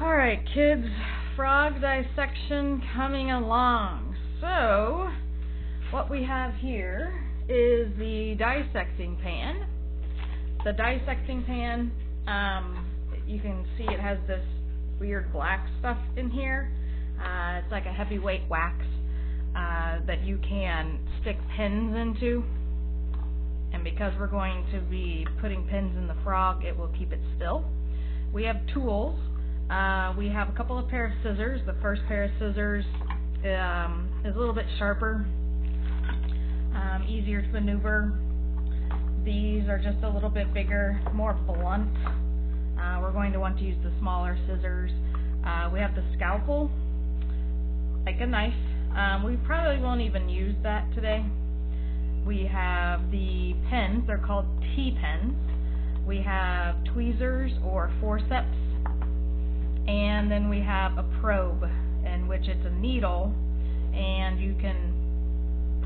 Alright kids, frog dissection coming along. So, what we have here is the dissecting pan. The dissecting pan, you can see it has this weird black stuff in here. It's like a heavyweight wax that you can stick pins into. And because we're going to be putting pins in the frog, it will keep it still. We have tools. We have a couple of pair of scissors. The first pair of scissors is a little bit sharper, easier to maneuver. These are just a little bit bigger, more blunt. We're going to want to use the smaller scissors. We have the scalpel, like a knife. We probably won't even use that today. We have the pens. They're called T-pens. We have tweezers or forceps. And then we have a probe, in which it's a needle, and you can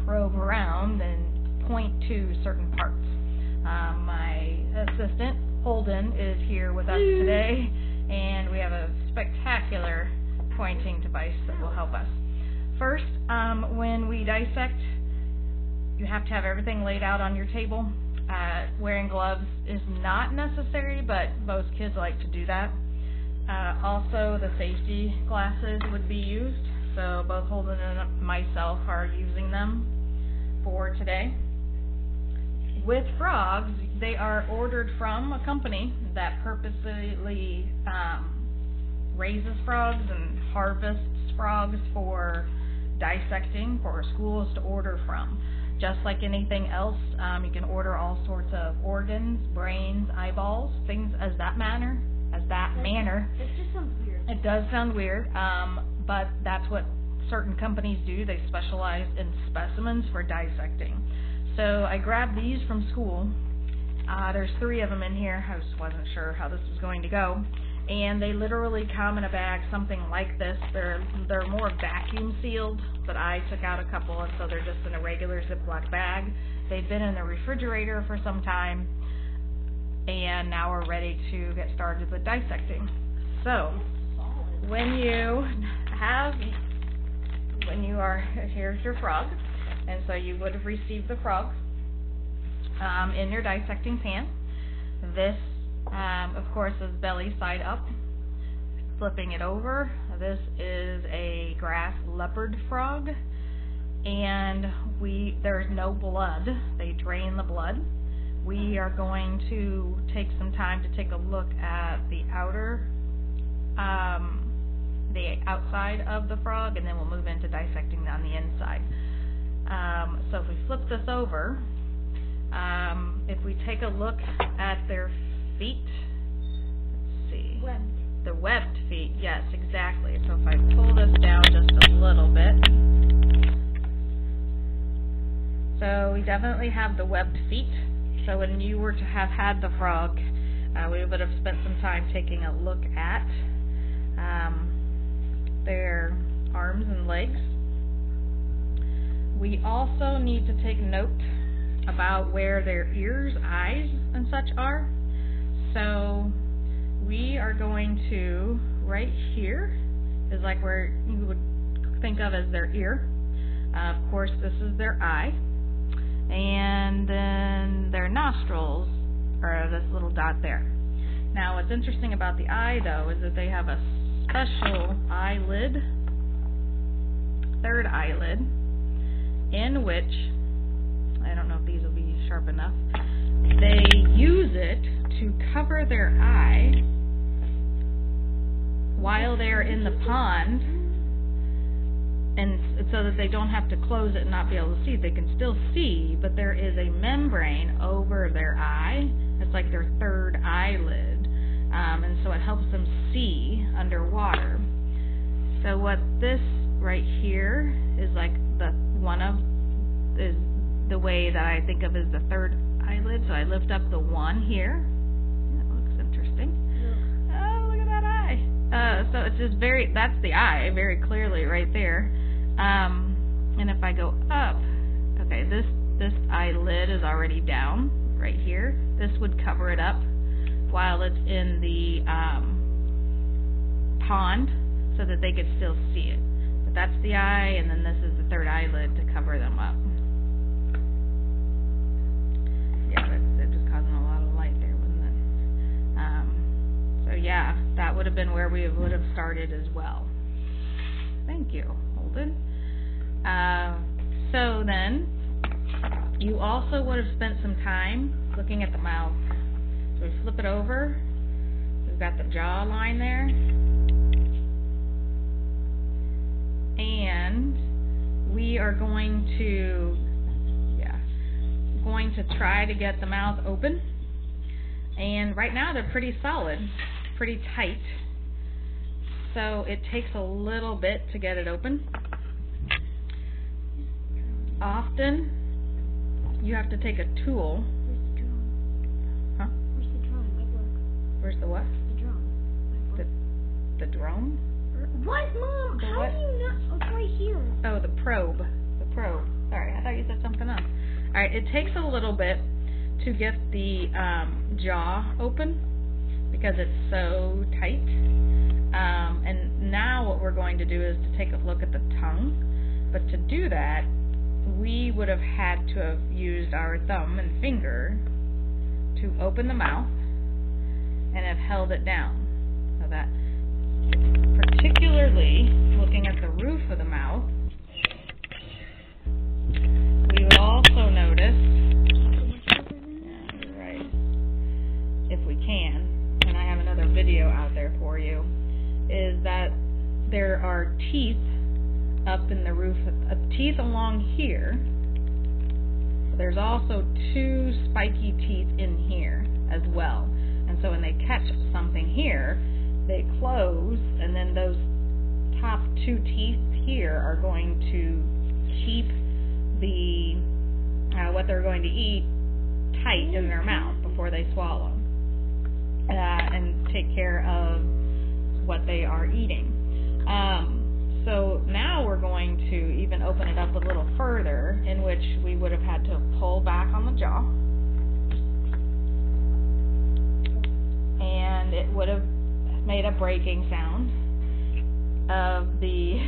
probe around and point to certain parts. My assistant, Holden, is here with us today, and we have a spectacular pointing device that will help us. First, when we dissect, you have to have everything laid out on your table. Wearing gloves is not necessary, but most kids like to do that. Also, the safety glasses would be used, so both Holden and myself are using them for today. With frogs, they are ordered from a company that purposely raises frogs and harvests frogs for dissecting for schools to order from. Just like anything else, you can order all sorts of organs, brains, eyeballs, things as that manner. It just sounds weird. It does sound weird, but that's what certain companies do. They specialize in specimens for dissecting. So I grabbed these from school. There's 3 of them in here. I just wasn't sure how this was going to go. And they literally come in a bag, something like this. They're more vacuum sealed, but I took out a couple, and so they're just in a regular Ziploc bag. They've been in the refrigerator for some time, and now we're ready to get started with dissecting. So, here's your frog, and so you would have received the frog in your dissecting pan. This, of course, is belly side up. Flipping it over, this is a grass leopard frog, and there's no blood. They drain the blood. We are going to take some time to take a look at the outside of the frog, and then we'll move into dissecting on the inside. So if we flip this over, if we take a look at their feet, let's see. The webbed feet, yes, exactly. So if I pull this down just a little bit, so we definitely have the webbed feet. So when you were to have had the frog, we would have spent some time taking a look at their arms and legs. We also need to take note about where their ears, eyes, and such are. So we are going to, right here is like where you would think of as their ear. Of course, this is their eye. And then their nostrils are this little dot there. Now, what's interesting about the eye, though, is that they have a special eyelid, third eyelid, in which, I don't know if these will be sharp enough, they use it to cover their eye while they're in the pond, and so that they don't have to close it and not be able to see. They can still see, but there is a membrane over their eye. It's like their third eyelid, and so it helps them see underwater. So what this right here is like is the way that I think of as the third eyelid. So I lift up the one here. That looks interesting. Oh, look at that eye. So it's just that's the eye very clearly right there. And if I go up, okay, this eyelid is already down right here. This would cover it up while it's in the pond so that they could still see it. But that's the eye, and then this is the third eyelid to cover them up. Yeah, that's just causing a lot of light there, wasn't it? So yeah, that would have been where we would have started as well. Thank you, Holden. So then, you also would have spent some time looking at the mouth. So we flip it over. We've got the jaw line there. And we are going to try to get the mouth open. And right now they're pretty solid, pretty tight. So it takes a little bit to get it open. Often you have to take a tool. Where's the drone? Huh? Where's the drone? Might work. Where's the what? The drone. Might work. The drone? What, Mom? The How what? do you not? Oh, it's right here. Oh, the probe. The probe. Sorry, I thought you said something else. Alright, it takes a little bit to get the jaw open because it's so tight. And now what we're going to do is to take a look at the tongue. But to do that, we would have had to have used our thumb and finger to open the mouth and have held it down. So that, particularly looking at the roof of the mouth, we would also notice, yeah, you're right, if we can, and I have another video out there for you, is that there are teeth up in the roof, teeth along here. There's also two spiky teeth in here as well. And so when they catch something here, they close, and then those top two teeth here are going to keep the what they're going to eat tight in their mouth before they swallow, and take care of what they are eating. So now we're going to even open it up a little further, in which we would have had to pull back on the jaw, and it would have made a breaking sound of the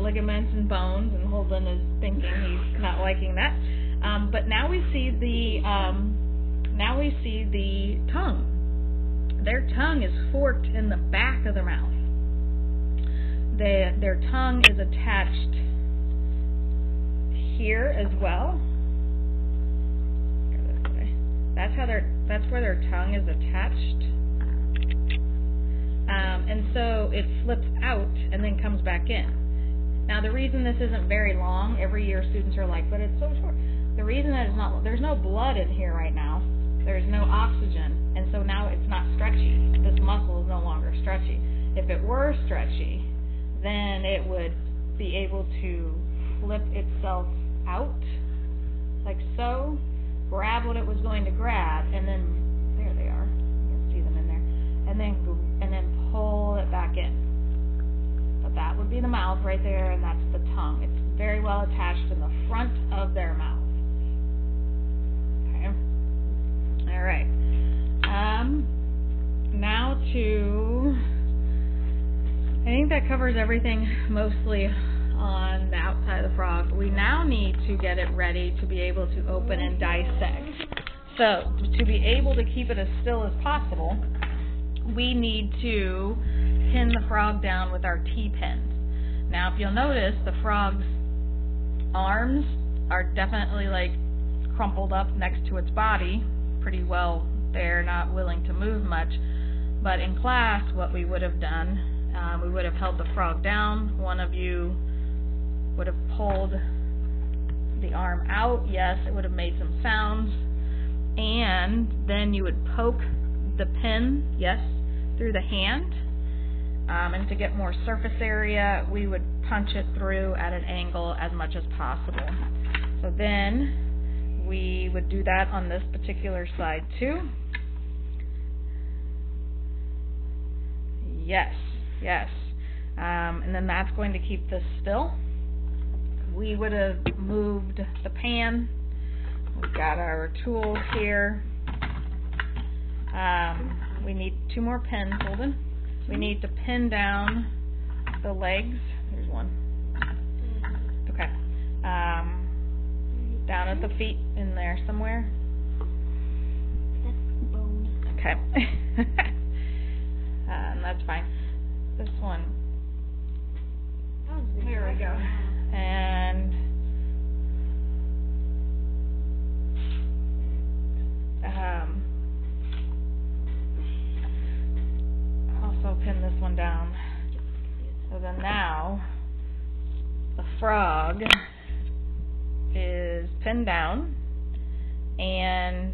ligaments and bones, and Holden is thinking he's not liking that. But now we see the tongue. Their tongue is forked in the back of their mouth. Their tongue is attached here as well. Go this way. That's where their tongue is attached. And so it flips out and then comes back in. Now the reason this isn't very long, every year students are like, but it's so short. The reason that it's not, there's no blood in here right now. There's no oxygen, and so now it's not stretchy. This muscle is no longer stretchy. If it were stretchy, then it would be able to flip itself out, like so, grab what it was going to grab, and then, there they are, you can see them in there, and then pull it back in. But that would be the mouth right there, and that's the tongue. It's very well attached in the front of their mouth. Okay. All right. Now I think that covers everything mostly on the outside of the frog. We now need to get it ready to be able to open and dissect. So, to be able to keep it as still as possible, we need to pin the frog down with our T-pins. Now, if you'll notice, the frog's arms are definitely like crumpled up next to its body, pretty well there, not willing to move much. But in class, what we would have done, we would have held the frog down. One of you would have pulled the arm out. Yes, it would have made some sounds. And then you would poke the pin, yes, through the hand. And to get more surface area, we would punch it through at an angle as much as possible. So then we would do that on this particular side too. Yes, yes. And then that's going to keep this still. We would have moved the pan. We've got our tools here. We need 2 more pins, Holden. We need to pin down the legs. There's one. Okay. Down at the feet in there somewhere. That's bone. Okay. That's fine. This one. There we go. And also pin this one down. So then now the frog is pinned down, and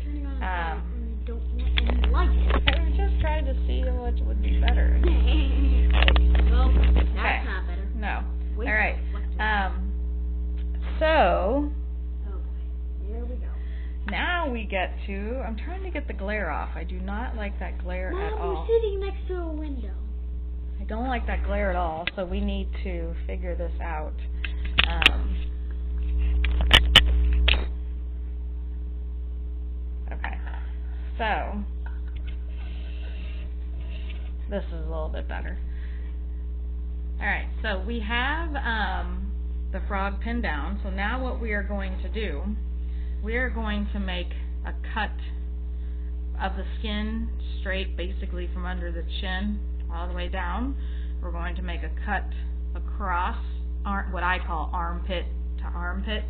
Turning on I don't want any light. I was just trying to see what would be better. Well, that's Okay. not better. No. Wait, All right. what So oh, here we go. now we get to. I'm trying to get the glare off. I do not like that glare at Mom, all. we're sitting next to a window. I don't like that glare at all. So we need to figure this out. Okay. So this is a little bit better. Alright, so we have the frog pinned down. So now what we are going to do, we are going to make a cut of the skin straight basically from under the chin all the way down. We're going to make a cut across what I call armpit to armpit,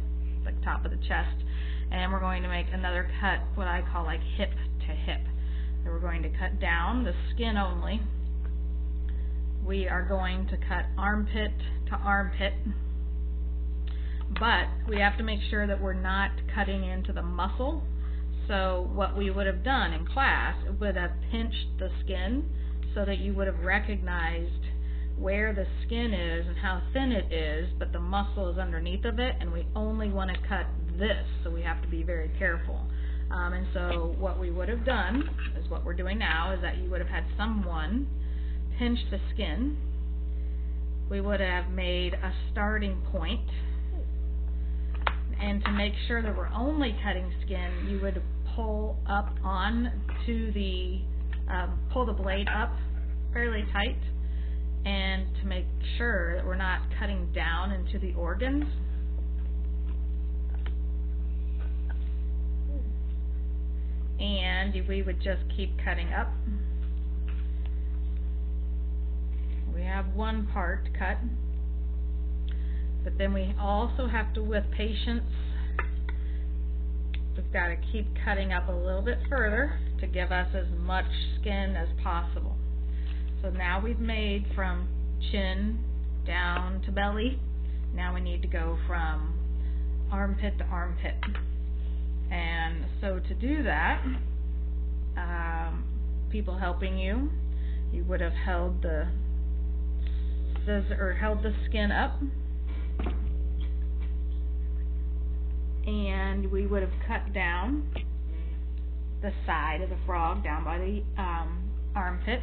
like top of the chest. And we're going to make another cut, what I call like hip to hip. So we're going to cut down the skin only. We are going to cut armpit to armpit, but we have to make sure that we're not cutting into the muscle. So what we would have done in class would have pinched the skin so that you would have recognized where the skin is and how thin it is, but the muscle is underneath of it, and we only want to cut this, so we have to be very careful. And so what we would have done is what we're doing now is that you would have had someone pinch the skin. We would have made a starting point, and to make sure that we're only cutting skin, you would pull up on to the pull the blade up fairly tight, and to make sure that we're not cutting down into the organs. And we would just keep cutting up. We have one part cut, but then we also have to, with patience, we've got to keep cutting up a little bit further to give us as much skin as possible. So now we've made from chin down to belly. Now we need to go from armpit to armpit. And so to do that, people helping you, you would have held the held the skin up, and we would have cut down the side of the frog down by the armpit,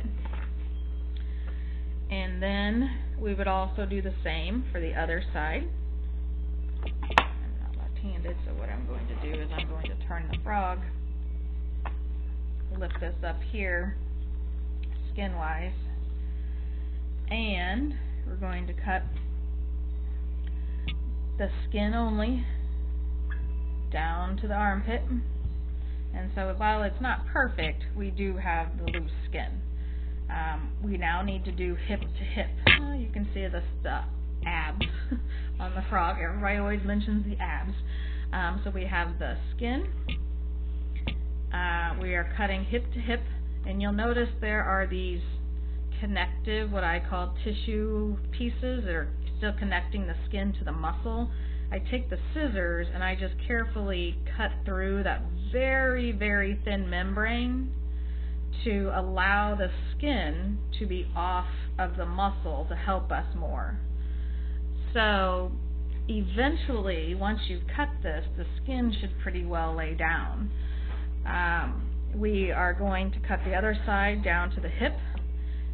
and then we would also do the same for the other side. I'm not left-handed, so what I'm going to do is I'm going to turn the frog, lift this up here skin-wise, and we're going to cut the skin only down to the armpit. And so while it's not perfect, we do have the loose skin. We now need to do hip to hip. You can see the abs on the frog. Everybody always mentions the abs. So we have the skin. We are cutting hip to hip, and you'll notice there are these connective, what I call tissue pieces that are still connecting the skin to the muscle. I take the scissors and I just carefully cut through that very, very thin membrane to allow the skin to be off of the muscle to help us more. So eventually, once you've cut this, the skin should pretty well lay down. We are going to cut the other side down to the hip.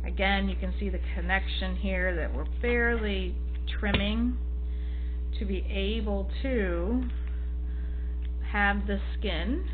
Again, you can see the connection here that we're barely trimming to be able to have the skin